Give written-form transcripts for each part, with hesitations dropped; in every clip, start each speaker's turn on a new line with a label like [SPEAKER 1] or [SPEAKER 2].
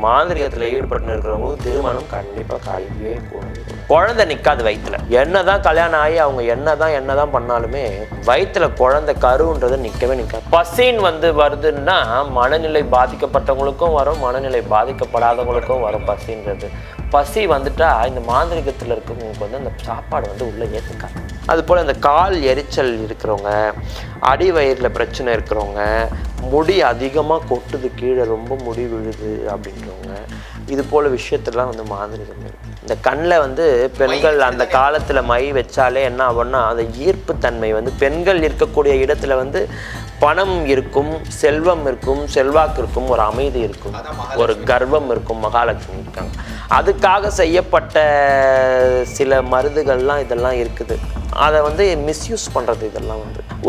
[SPEAKER 1] மாந்திரிகத்தில் ஈடுபட்டு இருக்கிறவங்க திருமணம் கண்டிப்பாக கல்வியே குழந்தை நிற்காது வயிற்றுல. என்னதான் கல்யாணம் ஆகி அவங்க என்னதான் பண்ணாலுமே வயிற்றுல குழந்தை கருன்றது நிற்கவே நிற்காது. பசின்னு வருதுன்னா மனநிலை பாதிக்கப்பட்டவங்களுக்கும் வரும், மனநிலை பாதிக்கப்படாதவங்களுக்கும் வரும் பசின்றது. பசி வந்துட்டா இந்த மாந்திரிகத்தில் இருக்கிறவங்களுக்கு அந்த சாப்பாடு உள்ளே ஏற்றுக்காது. அதுபோல் இந்த கால் எரிச்சல் இருக்கிறவங்க, அடி வயிறில் பிரச்சனை இருக்கிறவங்க, முடி அதிகமாக கொட்டுது, கீழே ரொம்ப முடி விழுது அப்படின்றவங்க, இது போல் விஷயத்துலாம் மாந்திரிகம் இருக்குது. இந்த கண்ணில் பெண்கள் அந்த காலத்தில் மை வச்சாலே என்ன ஆகும்னா அந்த ஈர்ப்பு தன்மை பெண்கள் இருக்கக்கூடிய இடத்துல பணம் இருக்கும், செல்வம் இருக்கும், செல்வாக்கு இருக்கும், ஒரு அமைதி இருக்கும், ஒரு கர்வம் இருக்கும். மகாலட்சுமி இருக்காங்க. அதுக்காக செய்யப்பட்ட சில மருந்துகள்லாம் இதெல்லாம் இருக்குது. அதை மிஸ்யூஸ் பண்ணுறது இதெல்லாம்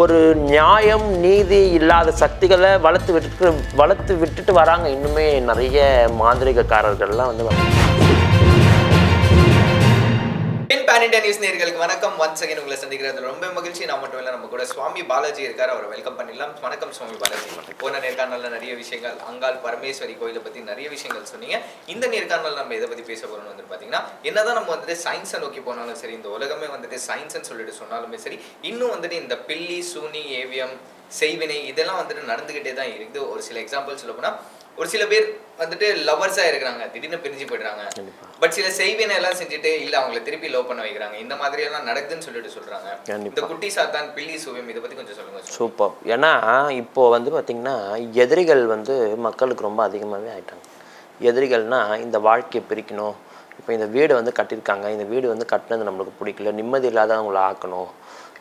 [SPEAKER 1] ஒரு நியாயம் நீதி இல்லாத சக்திகளை வளர்த்து விட்டுட்டு வராங்க. இன்னுமே நிறைய மாந்திரிகக்காரர்கள்லாம்
[SPEAKER 2] பேன் இண்டியா நியூஸ் நேயர்களுக்கு வணக்கம். ஒன்ஸ் அகைன் உங்களை சந்திக்கிறது ரொம்ப மகிழ்ச்சி. நான் மட்டும் இல்லை, நம்ம கூட சுவாமி பாலாஜி இருக்கார். அவரை வெல்கம் பண்ணிடலாம். வணக்கம் சுவாமி பாலாஜி. போன நேர்காணலில் நிறைய விஷயங்கள், அங்காள் பரமேஸ்வரி கோயிலை பற்றி நிறைய விஷயங்கள் சொன்னீங்க. இந்த நேர்காணல் நம்ம எதை பற்றி பேச போகிறோம்னு பார்த்தீங்கன்னா, என்னதான் நம்ம சயின்ஸை நோக்கி போனாலும் சரி, இந்த உலகமே சயின்ஸ்ன்னு சொல்லிட்டு சொன்னாலுமே சரி, இன்னும் இந்த பில்லி சூனி ஏவியம் செய்வினை இதெல்லாம் நடந்துகிட்டே தான் இருக்குது. ஒரு சில எக்ஸாம்பிள் சொல்ல போனால், ஒரு சில பேர் லவர்ஸா இருக்கிறாங்க, திடீர்னு பிரிஞ்சு போயிடுறாங்க. பட் சில செய்வினை எல்லாம் செஞ்சுட்டு இல்ல அவங்களை திருப்பி லவ் பண்ண வைக்கிறாங்க. இந்த மாதிரி எல்லாம் நடக்குதுன்னு சொல்லிட்டு சொல்றாங்க. இந்த குட்டி சாத்தான், பில்லி சூவியம், இதை பத்தி கொஞ்சம் சொல்லுங்க.
[SPEAKER 1] சூப்பர். ஏன்னா இப்போ பாத்தீங்கன்னா எதிரிகள் மக்களுக்கு ரொம்ப அதிகமாகவே ஆயிட்டாங்க. எதிரிகள்னா இந்த வாழ்க்கையை பிரிக்கணும். இப்போ இந்த வீடு கட்டியிருக்காங்க, இந்த வீடு கட்டினது நம்மளுக்கு பிடிக்கல, நிம்மதி இல்லாத அவங்கள ஆக்கணும்.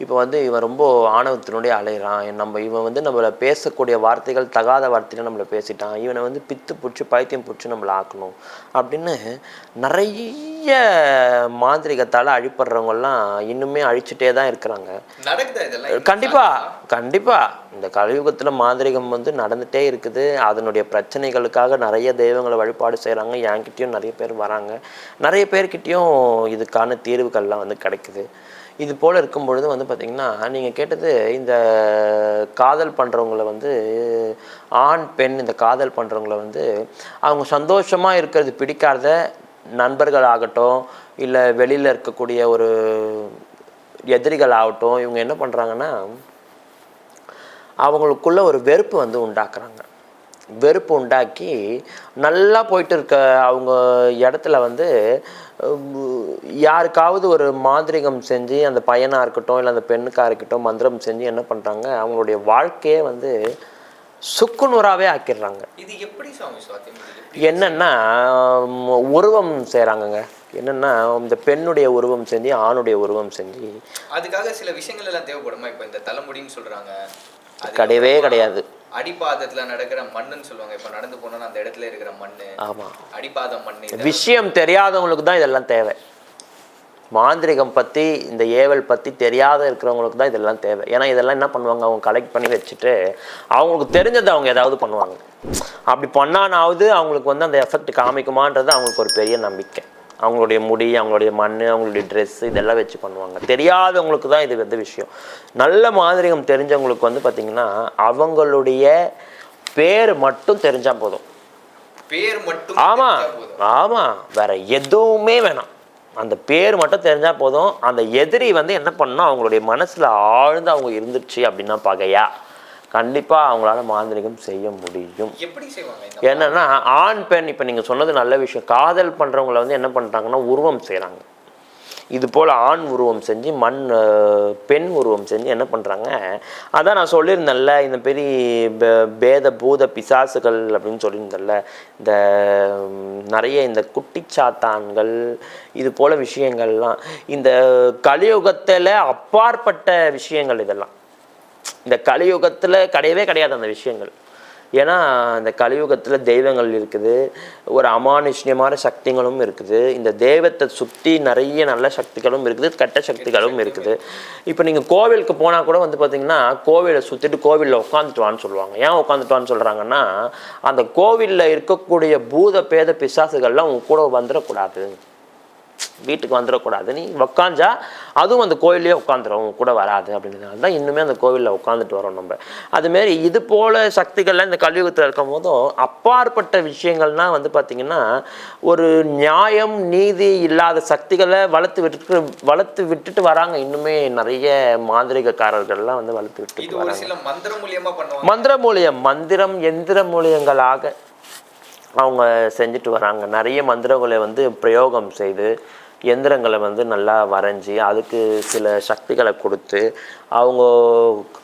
[SPEAKER 1] இப்போ இவன் ரொம்ப ஆணவத்தினுடைய அலைகிறான், இவன் நம்மளை பேசக்கூடிய வார்த்தைகள் தகாத வார்த்தைகள் நம்மளை பேசிட்டான், இவனை பித்து பிடிச்சி பைத்தியம் பிடிச்சி நம்மளை ஆக்கணும் அப்படின்னு நிறைய மாந்திரிகத்தால் அழிப்படுறவங்கெல்லாம் இன்னுமே அழிச்சுட்டே தான் இருக்கிறாங்க. கண்டிப்பாக இந்த கலியுகத்தில் மாந்திரிகம் நடந்துகிட்டே இருக்குது. அதனுடைய பிரச்சனைகளுக்காக நிறைய தெய்வங்களை வழிபாடு செய்கிறாங்க. என்கிட்டயும் நிறைய பேர் வராங்க, நிறைய பேர்கிட்டையும் இதுக்கான தீர்வுகள்லாம் கிடைக்குது. இது போல் இருக்கும் பொழுது பார்த்திங்கன்னா, நீங்கள் கேட்டது இந்த காதல் பண்ணுறவங்கள ஆண் பெண் இந்த காதல் பண்ணுறவங்கள அவங்க சந்தோஷமாக இருக்கிறது பிடிக்காத நண்பர்கள் ஆகட்டும், இல்லை வெளியில் இருக்கக்கூடிய ஒரு எதிரிகள் ஆகட்டும், இவங்க என்ன பண்ணுறாங்கன்னா அவங்களுக்குள்ள ஒரு வெறுப்பு உண்டாக்குறாங்க. வெறுப்பு உண்டாக்கி நல்லா போயிட்டு இருக்க அவங்க இடத்துல யாருக்காவது ஒரு மாந்திரிகம் செஞ்சு, அந்த பையனாக இருக்கட்டும் இல்லை அந்த பெண்ணுக்காக இருக்கட்டும், மந்திரம் செஞ்சு என்ன பண்ணுறாங்க, அவங்களுடைய வாழ்க்கையே சுக்குநூறாகவே ஆக்கிடுறாங்க.
[SPEAKER 2] இது எப்படி
[SPEAKER 1] என்னன்னா உருவம் செய்கிறாங்கங்க. என்னன்னா இந்த பெண்ணுடைய உருவம் செஞ்சு ஆணுடைய உருவம் செஞ்சு,
[SPEAKER 2] அதுக்காக சில விஷயங்கள் எல்லாம் தேவைப்படுமா? இப்போ இந்த தலைமுடின்னு சொல்கிறாங்க,
[SPEAKER 1] கிடையவே கிடையாது.
[SPEAKER 2] அடிப்பாதத்துல நடக்கிற மண்ணுன்னு சொல்லுவாங்க. இப்ப நடந்து போனா அந்த இடத்துல இருக்கிற மண்ணு, ஆமா அடிப்பாதம் மண்ணு.
[SPEAKER 1] விஷயம் தெரியாதவங்களுக்கு தான் இதெல்லாம் தேவை. மாந்திரிகம் பத்தி இந்த ஏவல் பத்தி தெரியாத இருக்கிறவங்களுக்கு தான் இதெல்லாம் தேவை. ஏன்னா இதெல்லாம் என்ன பண்ணுவாங்க, அவங்க கலெக்ட் பண்ணி வச்சுட்டு அவங்களுக்கு தெரிஞ்சதை அவங்க ஏதாவது பண்ணுவாங்க. அப்படி பண்ணானாவது அவங்களுக்கு அந்த எஃபெக்ட் காமிக்குமான்றது அவங்களுக்கு ஒரு பெரிய நம்பிக்கை. அவங்களுடைய முடி, அவங்களுடைய மண், அவங்களுடைய ட்ரெஸ்ஸு இதெல்லாம் வச்சு பண்ணுவாங்க. தெரியாதவங்களுக்கு தான் இது விஷயம். நல்ல மாந்திரிகம் தெரிஞ்சவங்களுக்கு பார்த்திங்கன்னா அவங்களுடைய பேர் மட்டும் தெரிஞ்சால் போதும்.
[SPEAKER 2] பேர் மட்டும்?
[SPEAKER 1] ஆமாம், வேற எதுவுமே வேணாம். அந்த பேர் மட்டும் தெரிஞ்சால் போதும். அந்த எதிரி என்ன பண்ணணும், அவங்களுடைய மனசில் ஆழ்ந்து அவங்க இருந்துச்சு அப்படின்னா பகையா, கண்டிப்பாக அவங்களால மாந்திரிகம் செய்ய முடியும்.
[SPEAKER 2] எப்படி செய்வாங்க?
[SPEAKER 1] என்னன்னா ஆண் பெண், இப்போ நீங்கள் சொன்னது நல்ல விஷயம். காதல் பண்ணுறவங்கள என்ன பண்ணுறாங்கன்னா உருவம் செய்கிறாங்க. இது போல் ஆண் உருவம் செஞ்சு பெண் உருவம் செஞ்சு என்ன பண்ணுறாங்க, அதான் நான் சொல்லியிருந்தேன்ல, இந்த பெரிய பேத பூத பிசாசுகள் அப்படின்னு சொல்லியிருந்தேன்ல, இந்த நிறைய இந்த குட்டிச்சாத்தான்கள் இது போல் விஷயங்கள்லாம் இந்த கலியுகத்தில் அப்பாற்பட்ட விஷயங்கள். இதெல்லாம் இந்த கலியுகத்தில் கிடையவே கிடையாது அந்த விஷயங்கள். ஏன்னா இந்த கலியுகத்தில் தெய்வங்கள் இருக்குது, ஒரு அமானுஷ்யமான சக்திகளும் இருக்குது. இந்த தெய்வத்தை சுற்றி நிறைய நல்ல சக்திகளும் இருக்குது, கெட்ட சக்திகளும் இருக்குது. இப்போ நீங்கள் கோவிலுக்கு போனால் கூட பார்த்திங்கன்னா கோவிலை சுற்றிட்டு கோவிலில் உட்காந்துட்டு வான்னு சொல்லுவாங்க. ஏன் உட்காந்துட்டு வான்னு சொல்கிறாங்கன்னா, அந்த கோவிலில் இருக்கக்கூடிய பூத பேத பிசாசுகள்லாம் உங்க கூட வந்துடக்கூடாது. வீட்டுக்கு வந்துடக்கூடாது, நீ உக்காஞ்சா அதுவும் அந்த கோயிலே உட்காந்துரும், கூட வராது அப்படின்றதுனால தான் இன்னுமே அந்த கோவிலில் உட்காந்துட்டு வரோம் நம்ம. அதுமாரி இது போல் சக்திகள்லாம் இந்த கலியுகத்தில் இருக்கும் போதும் அப்பாற்பட்ட விஷயங்கள்னால் வந்து பார்த்திங்கன்னா ஒரு நியாயம் நீதி இல்லாத சக்திகளை வளர்த்து விட்டுட்டு வராங்க. இன்னுமே நிறைய மாந்திரிகக்காரர்கள்லாம் வந்து வளர்த்து விட்டு வராங்க. மந்திரம் எந்திர மூலியங்களாக அவங்க செஞ்சுட்டு வராங்க. நிறைய மந்திரங்களை வந்து பிரயோகம் செய்து எந்திரங்களை வந்து நல்லா வரைஞ்சி அதுக்கு சில சக்திகளை கொடுத்து அவங்க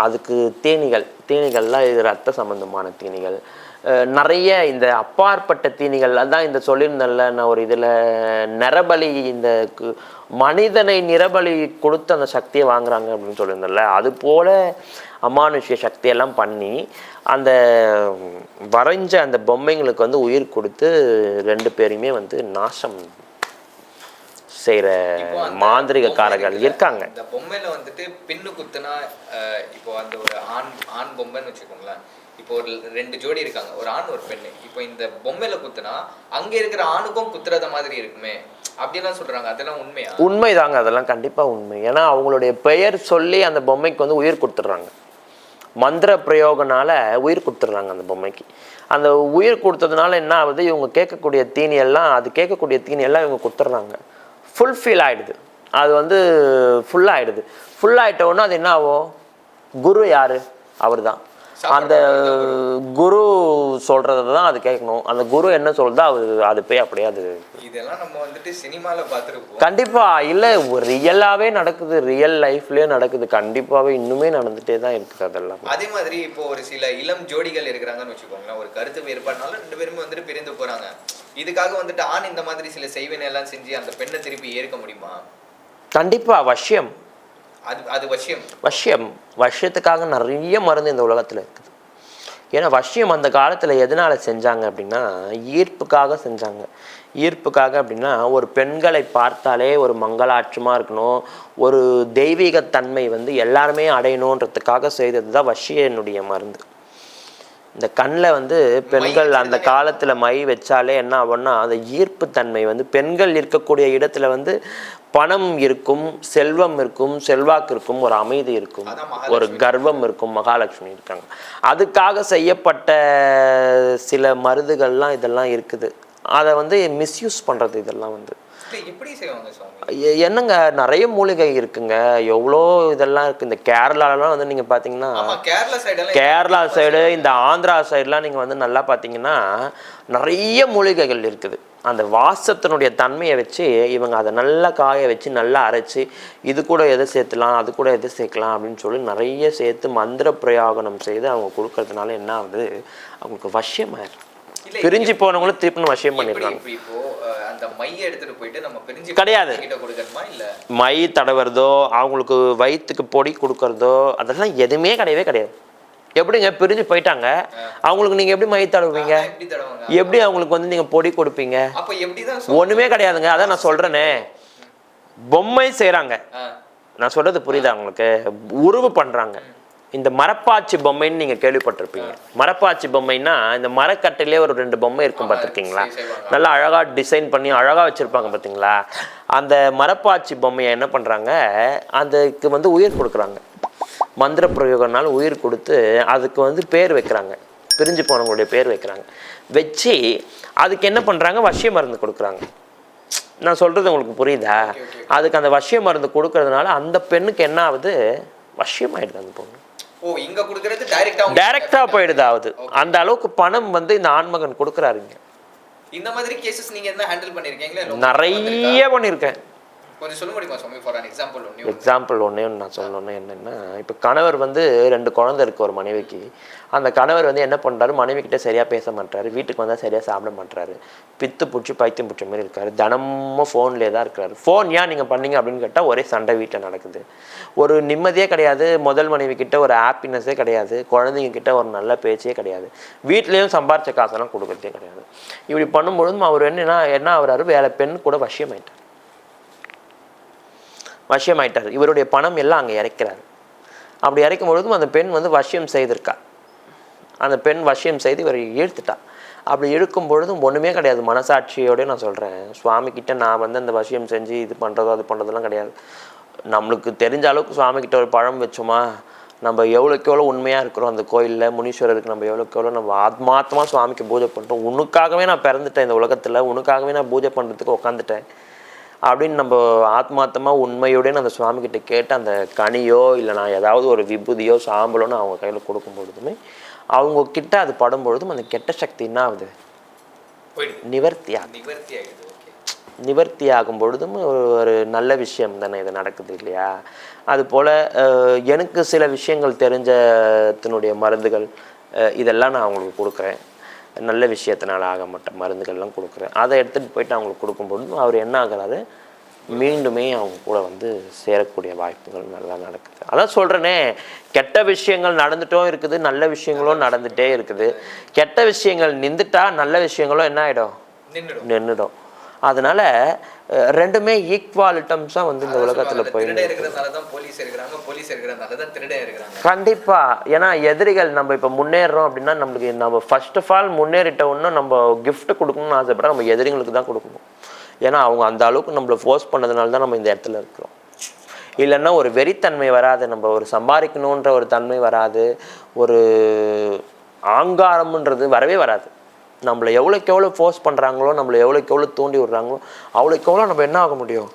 [SPEAKER 1] அதுக்கு தேனீகள்லாம் இது ரத்த சம்பந்தமான தேனீகள், நிறைய இந்த அப்பாற்பட்ட தீனிகள். அதான் இந்த சொல்லியிருந்தேன்ல நான் ஒரு இதில் நிரபலி, இந்த மனிதனை நிரபலி கொடுத்து அந்த சக்தியை வாங்குறாங்க அப்படின்னு சொல்லியிருந்தேன்ல, அது போல் அமானுஷ்ய சக்தியெல்லாம் பண்ணி அந்த வரைஞ்ச அந்த பொம்மைங்களுக்கு வந்து உயிர் கொடுத்து 2 பேரையுமே வந்து நாசம் செய்கிற மாந்திரிகக்காரர்கள் இருக்காங்க.
[SPEAKER 2] இந்த பொம்மையில வந்துட்டு பின்னு குத்துனா இப்போ அந்த ஒரு ஆண் பொம்மைன்னு வச்சுக்கோங்களேன், இப்போ ஒரு 2 ஜோடி இருக்காங்க, ஒரு ஆண் ஒரு பெண்ணு. இப்போ இந்த பொம்மையில குத்துனா அங்க இருக்கிற ஆணுக்கும் குத்துறத மாதிரி இருக்குமே அப்படிலாம் சொல்றாங்க, அதெல்லாம் உண்மையா?
[SPEAKER 1] உண்மைதாங்க, அதெல்லாம் கண்டிப்பா உண்மை. ஏன்னா அவங்களுடைய பெயர் சொல்லி அந்த பொம்மைக்கு வந்து உயிர் கொடுத்துட்றாங்க. மந்திர பிரயோகனால உயிர் கொடுத்துட்றாங்க அந்த பொம்மைக்கு. அந்த உயிர் கொடுத்ததுனால என்ன ஆகுது, இவங்க கேட்கக்கூடிய தீனியெல்லாம் இவங்க கொடுத்துட்றாங்க. ஃபுல்ஃபில் ஆகிடுது, அது வந்து ஃபுல்லாகிடுது. ஃபுல்லாகிட்ட உடனே அது என்ன ஆகும், குரு யார், அவர் தான். அந்த குரு சொல்றதை தான் அது கேட்கணும். அந்த குரு என்ன சொல்றதோ அது போய் அப்படியே அது.
[SPEAKER 2] இதெல்லாம் நம்ம வந்துட்டு சினிமாவில் பார்த்துருப்போம்.
[SPEAKER 1] கண்டிப்பா இல்லை, ரியலாகவே நடக்குது, ரியல் லைஃப்லேயே நடக்குது, கண்டிப்பாகவே இன்னுமே நடந்துகிட்டே தான் இருக்குது அதெல்லாம்.
[SPEAKER 2] அதே மாதிரி இப்போ ஒரு சில இளம் ஜோடிகள் இருக்கிறாங்கன்னு வச்சுக்கோங்களேன், ஒரு கருத்து வேறுபாடுனால 2 பேருமே வந்துட்டு பிரிந்து போகிறாங்க. இதுக்காக வந்துட்டு ஆண் இந்த மாதிரி சில செய்வினை எல்லாம் செஞ்சு அந்த பெண்ணை திருப்பி ஏற்க முடியுமா?
[SPEAKER 1] கண்டிப்பா. வசியம்,
[SPEAKER 2] அது
[SPEAKER 1] வசியத்துக்காக நிறைய மருந்து இந்த உலகத்தில் இருக்குது. ஏன்னா வசியம் அந்த காலத்தில் எதனால் செஞ்சாங்க அப்படின்னா ஈர்ப்புக்காக செஞ்சாங்க. ஈர்ப்புக்காக அப்படின்னா ஒரு பெண்களை பார்த்தாலே ஒரு மங்களாட்சமாக இருக்கணும், ஒரு தெய்வீகத்தன்மை வந்து எல்லாருமே அடையணுன்றதுக்காக செய்தது தான் வசியனுடைய மருந்து. இந்த கண்ணில் வந்து பெண்கள் அந்த காலத்தில் மை வச்சாலே என்ன ஆகும்னா அந்த ஈர்ப்பு தன்மை வந்து பெண்கள் இருக்கக்கூடிய இடத்துல வந்து பணம் இருக்கும், செல்வம் இருக்கும், செல்வாக்கு இருக்கும், ஒரு அமைதி இருக்கும், ஒரு கர்வம் இருக்கும், மகாலட்சுமி இருக்காங்க. அதுக்காக செய்யப்பட்ட சில மருந்துகள்லாம் இதெல்லாம் இருக்குது. அதை வந்து மிஸ்யூஸ் பண்ணுறது இதெல்லாம் வந்து என்னங்க, நிறைய மூலிகை இருக்குங்க, எவ்வளோ இதெல்லாம் இருக்குது. இந்த கேரளாலாம் வந்து நீங்கள் பார்த்தீங்கன்னா, கேரளா சைடு இந்த ஆந்திரா சைடெலாம் நீங்கள் வந்து நல்லா பார்த்தீங்கன்னா நிறைய மூலிகைகள் இருக்குது. அந்த வாசத்தினுடைய தன்மையை வச்சு இவங்க அதை நல்லா காய வச்சு நல்லா அரைச்சி இது கூட எதை சேர்த்துலாம் அது கூட எதை சேர்க்கலாம் அப்படின்னு சொல்லி நிறைய சேர்த்து மந்திர பிரயோகனம் செய்து அவங்க கொடுக்கறதுனால என்ன ஆகுது, அவங்களுக்கு வசியமாயிடும். பிரிஞ்சு போனவங்களும் திருப்பி வசியம் பண்ணிடுறாங்க. கிடையாது, மை தடவுறதோ அவங்களுக்கு வயிற்றுக்கு பொடி கொடுக்கறதோ அதெல்லாம் எதுவுமே கிடையவே கிடையாது. எப்படிங்க பிரிஞ்சு போயிட்டாங்க, அவங்களுக்கு நீங்க எப்படி மை தடவுவீங்க, எப்படி அவங்களுக்கு வந்து நீங்க பொடி கொடுப்பீங்க? ஒண்ணுமே கிடையாதுங்க. அதான் நான் சொல்றேனே, பொம்மை செய்யறாங்க, நான் சொல்றது புரியுதா உங்களுக்கு? உருவு பண்றாங்க. இந்த மரப்பாச்சி பொம்மைன்னு நீங்க கேள்விப்பட்டிருப்பீங்க. மரப்பாச்சி பொம்மைன்னா இந்த மரக்கட்டையிலே ஒரு 2 பொம்மை இருக்கும் பார்த்துருக்கீங்களா, நல்லா அழகா டிசைன் பண்ணி அழகா வச்சிருப்பாங்க பார்த்தீங்களா? அந்த மரப்பாச்சி பொம்மையை என்ன பண்றாங்க, அதுக்கு வந்து உயிர் கொடுக்குறாங்க. மந்திர பிரயோகனால உயிர் கொடுத்து அதுக்கு வந்து பேர் வைக்கிறாங்க, பிரிஞ்சு போனவங்களுடைய பேர் வைக்கிறாங்க. வச்சு அதுக்கு என்ன பண்ணுறாங்க, வசிய மருந்து கொடுக்குறாங்க. நான் சொல்கிறது உங்களுக்கு புரியுதா? அதுக்கு அந்த வசிய மருந்து கொடுக்கறதுனால அந்த பெண்ணுக்கு என்ன ஆகுது, வசியமாயிடுது அந்த பொண்ணு. டைரக்டா போயிடுது ஆகுது. அந்த அளவுக்கு பணம் வந்து இந்த ஆண்மகன் கொடுக்குறாருங்க.
[SPEAKER 2] இந்த மாதிரி கேசஸ் நீங்க என்ன ஹேண்டில் பண்ணிருக்கீங்களா?
[SPEAKER 1] நிறைய பண்ணியிருக்கேன்.
[SPEAKER 2] கொஞ்சம் சொல்ல முடியுமா சுவாமி? ஃபார் an
[SPEAKER 1] எக்ஸாம்பிள் ஒன்றே நான் சொல்லணும்னா என்னென்னா, இப்போ கணவர் வந்து 2 குழந்தை இருக்குது ஒரு மனைவிக்கு. அந்த கணவர் வந்து என்ன பண்ணுறாரு, மனைவிக்கிட்ட சரியாக பேச மாட்டாரு, வீட்டுக்கு வந்தால் சரியாக சாப்பிட மாட்டாரு, பித்து பிடிச்சி பைத்தியம் பிடிச்ச மாதிரி இருக்காரு, தினமும் ஃபோன்லேயே தான் இருக்கிறாரு. ஃபோன் ஏன் நீங்கள் பண்ணீங்க அப்படின்னு கேட்டால் ஒரே சண்டை வீட்டில் நடக்குது. ஒரு நிம்மதியே கிடையாது, முதல் மனைவி கிட்ட ஒரு ஹாப்பினஸே கிடையாது, குழந்தைங்க கிட்ட ஒரு நல்ல பேச்சே கிடையாது, வீட்லேயும் சம்பாரிச்ச காசெல்லாம் கொடுக்குறதே கிடையாது. இப்படி பண்ணும்பொழுதும் அவர் என்ன ஆகுறாரு, வேலை பெண் கூட வசியமாயிட்டார். இவருடைய பணம் எல்லாம் அங்கே இறைக்கிறார். அப்படி இறைக்கும் பொழுதும் அந்த பெண் வந்து வசியம் செய்திருக்கா. அந்த பெண் வசியம் செய்து இவரை ஈர்த்துட்டா. அப்படி இருக்கும் பொழுதும் ஒன்றுமே கிடையாது. மனசாட்சியோடய நான் சொல்கிறேன், சுவாமிக்கிட்ட நான் வந்து அந்த விஷயம் செஞ்சு இது பண்ணுறதோ அது பண்ணுறதெல்லாம் கிடையாது. நம்மளுக்கு தெரிஞ்ச அளவுக்கு சுவாமிக்கிட்ட ஒரு பழம் வச்சோமா, நம்ம எவ்வளோக்கு எவ்வளோ உண்மையாக இருக்கிறோம் அந்த கோயிலில் முனீஸ்வரருக்கு, நம்ம எவ்வளோக்கு எவ்வளோ நம்ம ஆத்மார்த்தமாக சுவாமிக்கு பூஜை பண்ணுறோம். உனக்காகவே நான் பிறந்துட்டேன் இந்த உலகத்தில், உனக்காகவே நான் பூஜை பண்ணுறதுக்கு உட்காந்துட்டேன் அப்படின்னு நம்ம ஆத்மார்த்தமாக உண்மையோடய அந்த சுவாமிக்கிட்ட கேட்டு அந்த கனியோ இல்லை நான் ஏதாவது ஒரு விபூதியோ சாம்பலோ நான் அவங்க கையில் கொடுக்கும் பொழுதுமே அவங்கக்கிட்ட அது படும் பொழுதும் அந்த கெட்ட சக்தி என்ன ஆகுது, நிவர்த்தி ஆகும் பொழுதும் ஒரு நல்ல விஷயம் தானே இது நடக்குது இல்லையா? அதுபோல் எனக்கு சில விஷயங்கள் தெரிஞ்சத்தினுடைய மருந்துகள் இதெல்லாம் நான் அவங்களுக்கு கொடுக்குறேன். நல்ல விஷயத்தினால ஆக மாட்டேன் மருந்துகள்லாம் கொடுக்குறேன். அதை எடுத்துகிட்டு போயிட்டு அவங்களுக்கு கொடுக்கும்பொழுதும் அவர் என்ன ஆகிறாரு, மீண்டுமே அவங்க கூட வந்து சேரக்கூடிய வாய்ப்புகள் நல்லா நடக்குது. அதான் சொல்கிறேனே, கெட்ட விஷயங்கள் நடந்துட்டும் இருக்குது, நல்ல விஷயங்களும் நடந்துகிட்டே இருக்குது. கெட்ட விஷயங்கள் நின்றுட்டா நல்ல விஷயங்களும் என்ன ஆகிடும், நின்றுடும். அதனால ரெண்டுமே ஈக்குவாலிட்டம்ஸாக வந்து இந்த உலகத்தில் போயிட்டு கண்டிப்பா. ஏன்னா எதிரிகள் நம்ம இப்போ முன்னேறோம் அப்படின்னா நம்மளுக்கு நம்ம ஃபர்ஸ்ட் ஆஃப் ஆல் முன்னேறிட்ட ஒன்றும் நம்ம கிஃப்ட் கொடுக்கணும்னு ஆசைப்பட்டா நம்ம எதிரிகளுக்கு தான் கொடுக்கணும். ஏன்னா அவங்க அந்த அளவுக்கு நம்மளை ஃபோர்ஸ் பண்ணதுனால தான் நம்ம இந்த இடத்துல இருக்கிறோம். இல்லைன்னா ஒரு வெறித்தன்மை வராது, நம்ம ஒரு சம்பாதிக்கணுன்ற ஒரு தன்மை வராது, ஒரு ஆங்காரம்ன்றது வரவே வராது. நம்மளை எவ்வளோக்கு எவ்வளோ ஃபோர்ஸ் பண்ணுறாங்களோ, நம்மளை எவ்வளோக்கு எவ்வளோ தூண்டி விடுறாங்களோ அவ்வளோக்கு எவ்வளோ நம்ம என்ன ஆக முடியும்,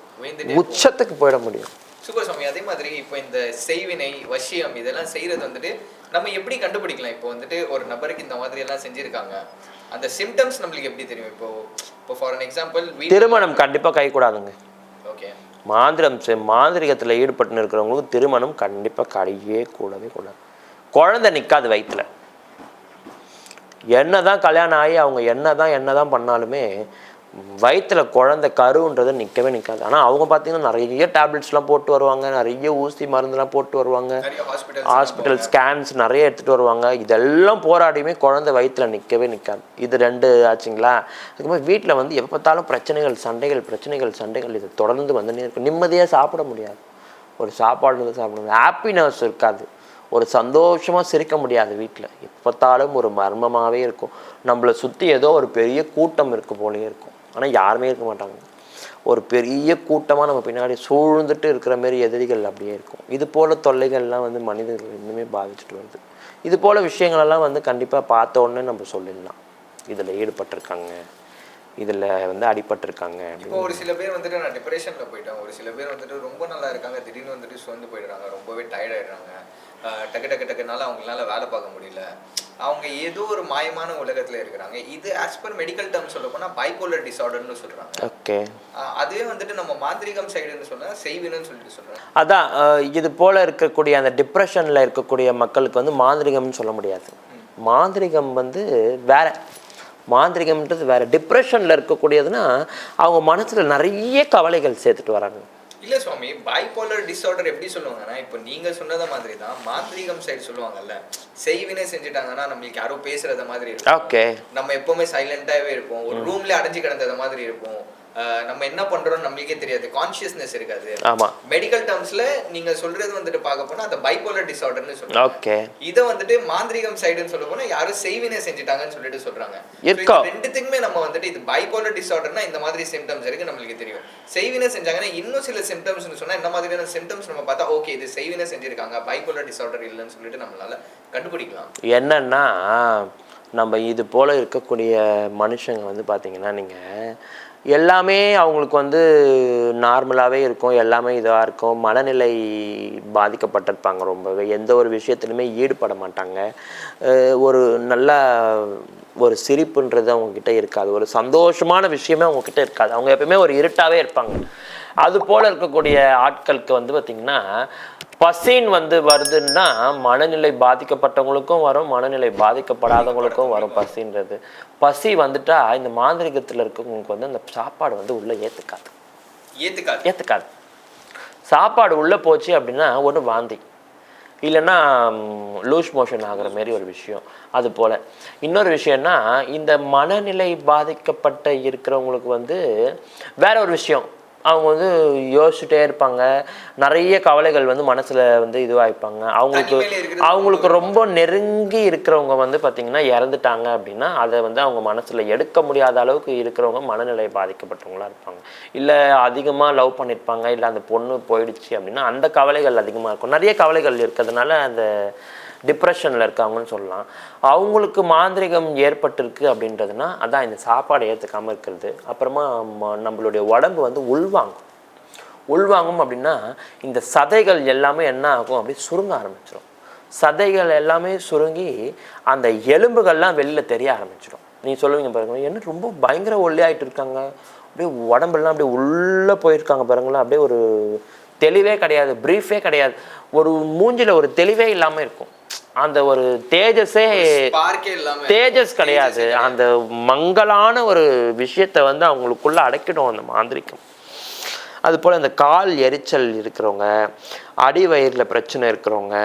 [SPEAKER 1] உச்சத்துக்கு போயிட முடியும்.
[SPEAKER 2] சூப்பர் சுவாமி. அதே மாதிரி இப்போ இந்த செய்வினை வசியம் இதெல்லாம் செய்கிறது வந்துட்டு நம்ம எப்படி கண்டுபிடிக்கலாம்? இப்போ வந்துட்டு ஒரு நபருக்கு இந்த மாதிரி எல்லாம் செஞ்சுருக்காங்க, அந்த சிம்டம்ஸ் நம்மளுக்கு எப்படி தெரியும்? இப்போ ஃபார் அன் எக்ஸாம்பிள்
[SPEAKER 1] திருமணம் கண்டிப்பாக கைக்கூடாதுங்க.
[SPEAKER 2] ஓகே.
[SPEAKER 1] மாந்திரிகத்தில் ஈடுபட்டு இருக்கிறவங்களுக்கு திருமணம் கண்டிப்பாக கையே கூடவே கூடாது. குழந்தை நிற்காது வயிற்றுல. என்னதான் கல்யாணம் ஆகி அவங்க என்னதான் பண்ணாலுமே வயிற்றுல குழந்தை கருன்றது நிற்கவே நிற்காது. ஆனால் அவங்க பார்த்தீங்கன்னா நிறைய டேப்லெட்ஸ்லாம் போட்டு வருவாங்க, நிறைய ஊசி மருந்துலாம் போட்டு வருவாங்க, ஹாஸ்பிட்டல் ஸ்கேன்ஸ் நிறைய எடுத்துகிட்டு வருவாங்க. இதெல்லாம் போராடியுமே குழந்தை வயிற்றுல நிற்கவே நிற்காது. இது ரெண்டு ஆச்சுங்களா. அதுக்கப்புறம் வீட்டில் வந்து எப்போ பார்த்தாலும் பிரச்சனைகள் இது தொடர்ந்து வந்துன்னே இருக்கும். நிம்மதியாக சாப்பிட முடியாது, ஒரு சாப்பாடு சாப்பிட முடியாது, ஹாப்பினஸ் இருக்காது, ஒரு சந்தோஷமாக சிரிக்க முடியாது. வீட்டில் எப்போத்தாலும் ஒரு மர்மமாகவே இருக்கும். நம்மளை சுற்றி ஏதோ ஒரு பெரிய கூட்டம் இருக்க போலே இருக்கும், ஆனால் யாருமே இருக்க மாட்டாங்க. ஒரு பெரிய கூட்டமாக நம்ம பின்னாடி சூழ்ந்துட்டு இருக்கிற மாரி எதிரிகள் அப்படியே இருக்கும். இது போல் தொல்லைகள்லாம் வந்து மனிதர்கள் இன்னுமே பாதிச்சுட்டு வருது. இது போல் விஷயங்களெல்லாம் வந்து கண்டிப்பாக பார்த்த உடனே நம்ம சொல்லிடலாம், இதில் ஈடுபட்டிருக்காங்க, இதில் வந்து அடிபட்டிருக்காங்க.
[SPEAKER 2] இப்போ ஒரு சில பேர் வந்துட்டு நான் டிப்ரெஷனில் போயிட்டேன், ஒரு சில பேர் வந்துட்டு ரொம்ப நல்லா இருக்காங்க, திடீர்னு வந்துட்டு சோர்ந்து போயிடுறாங்க, ரொம்பவே டயர்ட் ஆகிடுறாங்க, டக்குனால அவங்களால வேலை பார்க்க முடியல, அவங்க ஏதோ ஒரு மாயமான உலகத்தில் இருக்கிறாங்க. இது ஆஸ் பர் மெடிக்கல் டேர்ம் சொல்ல போனால் பைபோலர் டிசார்டர்னு சொல்கிறாங்க.
[SPEAKER 1] ஓகே.
[SPEAKER 2] அதுவே வந்துட்டு நம்ம மாந்திரிகம் சைடுன்னு சொன்னால் செய்வினுன்னு சொல்லிட்டு சொல்கிறாங்க.
[SPEAKER 1] அதான் இது போல் இருக்கக்கூடிய அந்த டிப்ரெஷனில் இருக்கக்கூடிய மக்களுக்கு வந்து மாந்திரிகம்னு சொல்ல முடியாது. மாந்திரிகம் வந்து வேற, மாந்திரிகம்ன்றது வேற. டிப்ரெஷனில் இருக்கக்கூடியதுன்னா அவங்க மனசில் நிறைய கவலைகள் சேர்த்துட்டு வராங்க.
[SPEAKER 2] இல்ல சுவாமி, பைபோலர் டிசார்டர் எப்படி சொல்லுவாங்கன்னா, இப்போ நீங்க சொன்னத மாதிரி தான் மாந்திரிகம் சைடு சொல்லுவாங்கல்ல, செய்வினை செஞ்சுட்டாங்கன்னா நம்மளுக்கு யாரோ பேசுறத மாதிரி இருக்கும்.
[SPEAKER 1] ஓகே.
[SPEAKER 2] நம்ம எப்பவுமே சைலண்டாவே இருப்போம், ஒரு ரூம்ல அடைஞ்சு கிடந்தத மாதிரி இருப்போம், நம்ம என்ன பண்றோம் நம்மளுக்கே தெரியாது, கான்ஷியஸ்னஸ் இருக்காது.
[SPEAKER 1] ஆமா.
[SPEAKER 2] மெடிக்கல் டேர்ம்ஸ்ல நீங்க சொல்றது வந்துட்டு பார்க்க போனா அந்த பைபோலர் டிசார்டர்னு சொல்றாங்க.
[SPEAKER 1] ஓகே.
[SPEAKER 2] இத வந்துட்டு மாந்திரிகம் சைடுன்னு சொல்ல போனா யாரும் செய்வினை செஞ்சுட்டாங்கன்னு சொல்லிட்டு சொல்றாங்க. ரெண்டுத்துக்குமே நம்ம வந்துட்டு இது பைபோலர் டிசார்டர்னா இந்த மாதிரி சிம்டம்ஸ் இருக்கு நம்மளுக்கு தெரியும். செய்வினை செஞ்சாங்கன்னா இன்னும் சில சிம்டம்ஸ்னு சொன்னா இந்த மாதிரியான சிம்டம்ஸ் நம்ம பார்த்தா ஓகே இது செய்வினை செஞ்சிருக்காங்க, பைபோலர் டிசார்டர் இல்லைன்னு சொல்லிட்டு நம்மளால கண்டுபிடிக்கலாம்.
[SPEAKER 1] என்னன்னா நம்ம இது போல இருக்கக்கூடிய மனுஷங்க வந்து பார்த்தீங்கன்னா நீங்கள் எல்லாமே அவங்களுக்கு வந்து நார்மலாகவே இருக்கும், எல்லாமே இதாக இருக்கும், மனநிலை பாதிக்கப்பட்டிருப்பாங்க, ரொம்பவே எந்த ஒரு விஷயத்துலையுமே ஈடுபட மாட்டாங்க, ஒரு நல்ல ஒரு சிரிப்புன்றது அவங்கக்கிட்ட இருக்காது, ஒரு சந்தோஷமான விஷயமே அவங்கக்கிட்ட இருக்காது, அவங்க எப்பவுமே ஒரு இருட்டாகவே இருப்பாங்க. அது போல் இருக்கக்கூடிய ஆட்களுக்கு வந்து பார்த்திங்கன்னா பசின்னு வந்து வருதுன்னா மனநிலை பாதிக்கப்பட்டவங்களுக்கும் வரும், மனநிலை பாதிக்கப்படாதவங்களுக்கும் வரும் பசின்றது. பசி வந்துட்டா இந்த மாந்திரிகத்தில் இருக்கவங்களுக்கு வந்து அந்த சாப்பாடு வந்து உள்ளே ஏற்றுக்காது. சாப்பாடு உள்ளே போச்சு அப்படின்னா ஒன்று வாந்தி, இல்லைன்னா லூஸ் மோஷன் ஆகிற மாரி ஒரு விஷயம். அது போல் இன்னொரு விஷயம்னா இந்த மனநிலை பாதிக்கப்பட்ட இருக்கிறவங்களுக்கு வந்து வேற ஒரு விஷயம், அவங்க வந்து யோசிச்சுட்டே இருப்பாங்க. நிறைய கவலைகள் வந்து மனசில் வந்து இதுவாகிப்பாங்க. அவங்களுக்கு ரொம்ப நெருங்கி இருக்கிறவங்க வந்து பார்த்திங்கன்னா இறந்துட்டாங்க அப்படின்னா அதை வந்து அவங்க மனசில் எடுக்க முடியாத அளவுக்கு இருக்கிறவங்க மனநிலை பாதிக்கப்பட்டவங்களாக இருப்பாங்க. இல்லை அதிகமாக லவ் பண்ணியிருப்பாங்க, இல்லை அந்த பொண்ணு போயிடுச்சு அப்படின்னா அந்த கவலைகள் அதிகமாக இருக்கும். நிறைய கவலைகள் இருக்கிறதுனால அந்த டிப்ரெஷனில் இருக்காங்கன்னு சொல்லலாம். அவங்களுக்கு மாந்திரிகம் ஏற்பட்டிருக்கு அப்படின்றதுனா அதான் இந்த சாப்பாடை ஏற்றுக்காமல் இருக்கிறது. அப்புறமா நம்மளுடைய உடம்பு வந்து உள்வாங்கும் அப்படின்னா இந்த சதைகள் எல்லாமே என்ன ஆகும், அப்படி சுருங்க ஆரம்பிச்சிடும். சதைகள் எல்லாமே சுருங்கி அந்த எலும்புகள்லாம் வெளியில் தெரிய ஆரம்பிச்சிடும். நீ சொல்லுவீங்க பாருங்க, என்ன ரொம்ப பயங்கர ஒல்லியாகிட்டு இருக்காங்க, அப்படியே உடம்பெல்லாம் அப்படியே உள்ளே போயிருக்காங்க பாருங்களேன், அப்படியே ஒரு தெளிவே கிடையாது, ப்ரீஃபே கிடையாது, ஒரு மூஞ்சில் ஒரு தெளிவே இல்லாமல் இருக்கும். அந்த ஒரு தேஜஸ் கிடையாது. அந்த மங்கலான ஒரு விஷயத்தை வந்து அவங்களுக்குள்ள அடைக்கிடும் அந்த மாந்திரிகம். அதுபோல் இந்த கால் எரிச்சல் இருக்கிறவங்க, அடி வயிறில் பிரச்சனை இருக்கிறவங்க,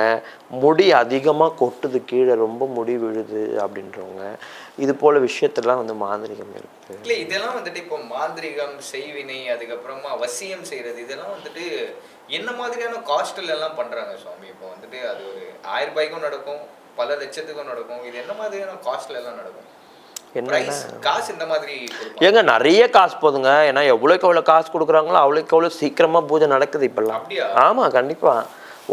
[SPEAKER 1] முடி அதிகமாக கொட்டுது, கீழே ரொம்ப முடி விழுது அப்படின்றவங்க, இது போல விஷயத்தெல்லாம் வந்து மாந்திரிகம் இருக்கு.
[SPEAKER 2] இல்லை இதெல்லாம் வந்துட்டு இப்போ மாந்திரிகம், செய்வினை, அதுக்கப்புறமா வசியம் செய்யறது, இதெல்லாம் வந்துட்டு என்ன மாதிரியான காஸ்ட்ல எல்லாம் பண்றாங்க சுவாமி? இப்போ வந்துட்டு அது ஒரு 1000 ரூபாய்க்கும் நடக்கும், பல லட்சத்துக்கும் நடக்கும். இது என்ன மாதிரியான காஸ்ட்ல எல்லாம் நடக்கும்? காசு இந்த மாதிரி
[SPEAKER 1] ஏங்க நிறைய காசு போதுங்க. ஏன்னா எவ்வளோக்கு எவ்வளோ காசு கொடுக்குறாங்களோ அவ்வளோக்கு எவ்வளோ சீக்கிரமா பூஜை நடக்குது இப்பெல்லாம். ஆமா கண்டிப்பா.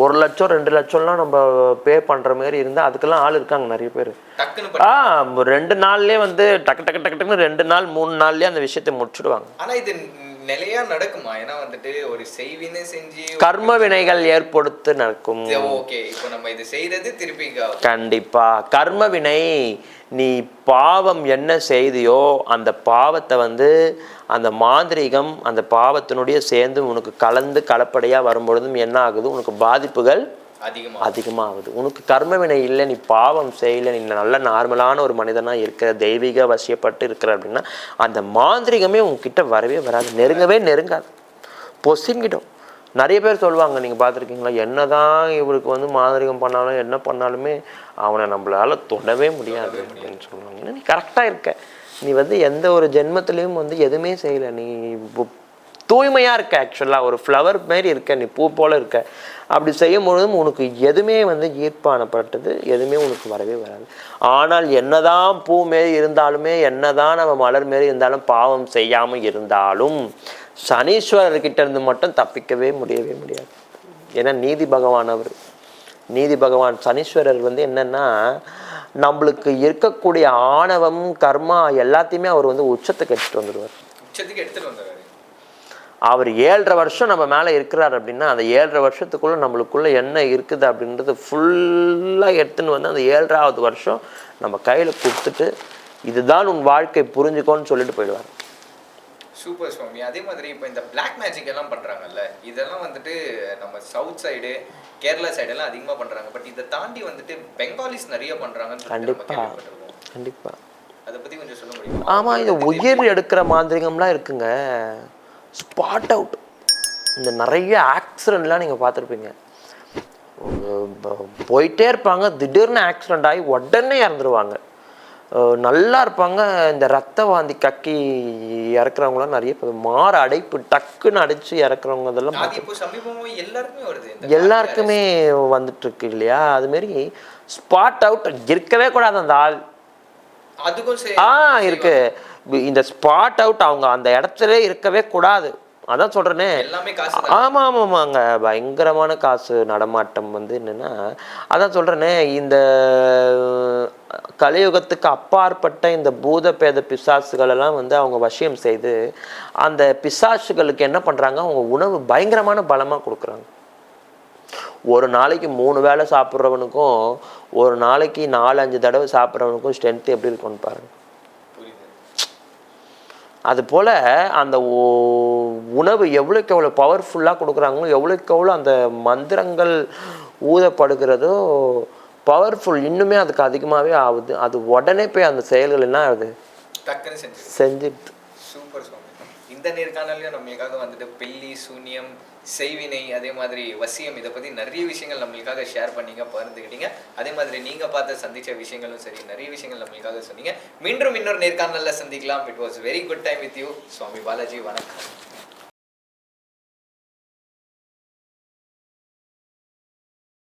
[SPEAKER 1] 1 லட்சம் 2 லட்சம்லாம் நம்ம பே பண்ற மாதிரி இருந்தா அதுக்கெல்லாம் ஆள் இருக்காங்க நிறைய பேர். 2 நாள்லயே வந்து டக்கு டக்கு டக்கு டக்குன்னு 2 நாள் 3 நாள்லயே அந்த விஷயத்தை முடிச்சுடுவாங்க.
[SPEAKER 2] ஆனா இது நிலையா நடக்குமா? ஏன்னா வந்துட்டு ஒரு செய்வினை செஞ்சு
[SPEAKER 1] கர்ம வினைகள் ஏற்படுத்து நடக்கும்.
[SPEAKER 2] ஓகே, இப்போ நம்ம இது செய்யறது திருப்பி
[SPEAKER 1] கண்டிப்பா கர்ம வினை. நீ பாவம் என்ன செய்தியோ அந்த பாவத்தை வந்து அந்த மாந்திரிகம் அந்த பாவத்தினுடைய சேர்ந்து உனக்கு கலந்து கலப்படையாக வரும்பொழுதும் என்ன ஆகுது, உனக்கு பாதிப்புகள் அதிகமாகுது. உனக்கு கர்ம வினை இல்லை, நீ பாவம் செய்யலை, நீ நல்ல நார்மலான ஒரு மனிதனாக இருக்கிற, தெய்வீக வசியப்பட்டு இருக்கிற அப்படின்னா அந்த மாந்திரிகமே உங்ககிட்ட வரவே வராது, நெருங்கவே நெருங்காது, பொசுங்கிடும். நிறைய பேர் சொல்லுவாங்க, நீங்கள் பார்த்துருக்கீங்களா, என்னதான் இவருக்கு வந்து மாந்திரிகம் பண்ணாலும் என்ன பண்ணாலுமே அவனை நம்மளால தொடவே முடியாது அப்படின்னு சொல்லுவாங்க. நீ கரெக்டாக இருக்க, நீ வந்து எந்த ஒரு ஜென்மத்திலையும் வந்து எதுவுமே செய்யலை, நீ தூய்மையாக இருக்க, ஆக்சுவலாக ஒரு ஃப்ளவர் மாரி இருக்க, நீ பூ போல் இருக்க. அப்படி செய்யும் பொழுதும் உனக்கு எதுவுமே வந்து ஈர்ப்பானப்பட்டது எதுவுமே உனக்கு வரவே வராது. ஆனால் என்னதான் பூ மாரி இருந்தாலுமே, என்னதான் நம்ம மலர் மாரி இருந்தாலும், பாவம் செய்யாமல் இருந்தாலும் சனீஸ்வரர்கிட்ட இருந்து மட்டும் தப்பிக்கவே முடியாது. ஏன்னா நீதி பகவான் அவர். நீதி பகவான் சனீஸ்வரர் வந்து என்னன்னா நம்மளுக்கு இருக்கக்கூடிய ஆணவம் கர்மா எல்லாத்தையுமே அவர் வந்து உச்சத்துக்கு எடுத்துட்டு வந்துடுவார். அவர் 7.5 வருஷம் நம்ம மேலே இருக்கிறார் அப்படின்னா அந்த 7.5 வருஷத்துக்குள்ளே நம்மளுக்குள்ளே என்ன இருக்குது அப்படின்றது ஃபுல்லாக எடுத்துன்னு வந்து அந்த 7வது வருஷம் நம்ம கையில் கொடுத்துட்டு இதுதான் உன் வாழ்க்கை புரிஞ்சுக்கோன்னு சொல்லிட்டு போயிடுவார்.
[SPEAKER 2] சூப்பர் சுவாமி. அதே மாதிரி இப்போ இந்த பிளாக் மேஜிக் எல்லாம் பண்ணுறாங்கல்ல, இதெல்லாம் வந்துட்டு நம்ம சவுத் சைடு கேரளா சைடெல்லாம் அதிகமாக பண்ணுறாங்க. பட் இதை தாண்டி வந்துட்டு பெங்காலிஸ் நிறைய பண்ணுறாங்கன்னு
[SPEAKER 1] கண்டிப்பாக
[SPEAKER 2] அதை பற்றி கொஞ்சம் சொல்ல முடியும்?
[SPEAKER 1] ஆமாம், இது உயிர் எடுக்கிற மாந்திரிகம்லாம் இருக்குங்க. Spot out. இந்த நிறைய ஆக்சிடெண்ட்லாம் நீங்கள் பார்த்துருப்பீங்க. போயிட்டே இருப்பாங்க, திடீர்னு ஆக்சிடெண்ட் ஆகி உடனே இறந்துருவாங்க. நல்லா இருப்பாங்க, இந்த ரத்த வாந்தி கக்கி இறக்குறவங்களாம் நிறைய மாற அடைப்பு டக்குன்னு அடிச்சு இறக்குறவங்க இதெல்லாம் எல்லாருக்குமே வந்துட்டு இருக்கு இல்லையா? அதுமாரி ஸ்பாட் அவுட் இருக்கவே கூடாது அந்த ஆள். இருக்கு இந்த ஸ்பாட் அவுட், அவங்க அந்த இடத்துல இருக்கவே கூடாது. அதான் சொல்றேனே, ஆமாங்க, பயங்கரமான காசு நடமாட்டம் வந்து என்னன்னா, அதான் சொல்றேனே, இந்த கலியுகத்துக்கு அப்பாற்பட்ட இந்த பூத பேத பிசாசுகள் எல்லாம் வந்து அவங்க வசியம் செய்து அந்த பிசாசுகளுக்கு என்ன பண்றாங்க, அவங்க உணவு பயங்கரமான பலமா கொடுக்குறாங்க. ஒரு நாளைக்கு 3 வேளை சாப்பிட்றவனுக்கும் ஒரு நாளைக்கு 4-5 தடவை சாப்பிட்றவனுக்கும் ஸ்ட்ரென்த் எப்படி இருக்கும்னு பாருங்க. அதுபோல் அந்த உணவு எவ்வளோக்கு எவ்வளோ பவர்ஃபுல்லாக கொடுக்குறாங்களோ, எவ்வளோக்கு எவ்வளோ அந்த மந்திரங்கள் ஊதப்படுகிறதோ பவர்ஃபுல் இன்னுமே அதுக்கு அதிகமாகவே ஆகுது. அது உடனே போய் அந்த செயல்கள் என்ன ஆகுது, செஞ்சுட்டு.
[SPEAKER 2] சூப்பர் சுவாமி. இந்த நேர்காணலையும் நம்மளுக்காக வந்துட்டு பெல்லி, சூன்யம், செய்வினை, அதே மாதிரி வசியம், இதை பற்றி நிறைய விஷயங்கள் நம்மளுக்காக ஷேர் பண்ணீங்க, பகிர்ந்துக்கிட்டீங்க. அதே மாதிரி நீங்கள் பார்த்து சந்தித்த விஷயங்களும் சரி, நிறைய விஷயங்கள் நம்மளுக்காக சொன்னீங்க. மீண்டும் இன்னொரு நேர்காணலில் சந்திக்கலாம். It was very good time with you Swami Balaji. வணக்கம்.